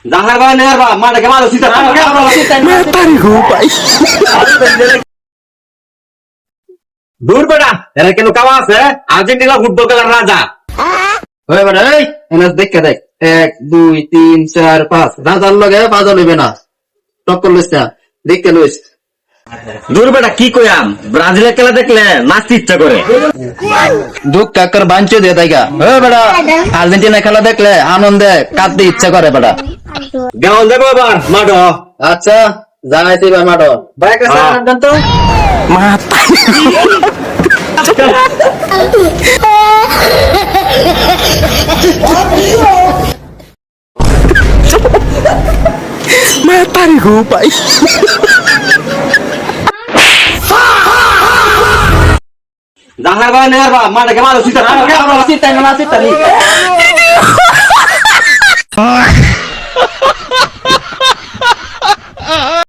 Jangan kau dengar pak, mana kemana sih tanah? Matahari gupai. দূর বেটা এরা কেন কাওয়া আছে আর্জেন্টিনা ফুটবল খেলার রাজা ওই বেটা এই এনে দেখে দেখ 1 2 3 4 5 রাজার লগে বাজা লইবে না টক্কর লইছে দেখতে লইছ দূর বেটা কি কইয়াম ব্রাজিলের খেলা দেখলে নাচতে ইচ্ছা করে দুঃখ কাকর বাঞ্চে দিয়ে দেগা ও বেটা আর্জেন্টিনা খেলা দেখলে আনন্দে কাঁদতে ইচ্ছা করে বেটা গাওন দেবো এবার মাঠো আচ্ছা যাইছি ভাই মাঠো বাইক আছে দেন তো মাথা matahari gupai. Jangan kau dengar pak, mana kemana sih tanah? Masih tanya masih tadi.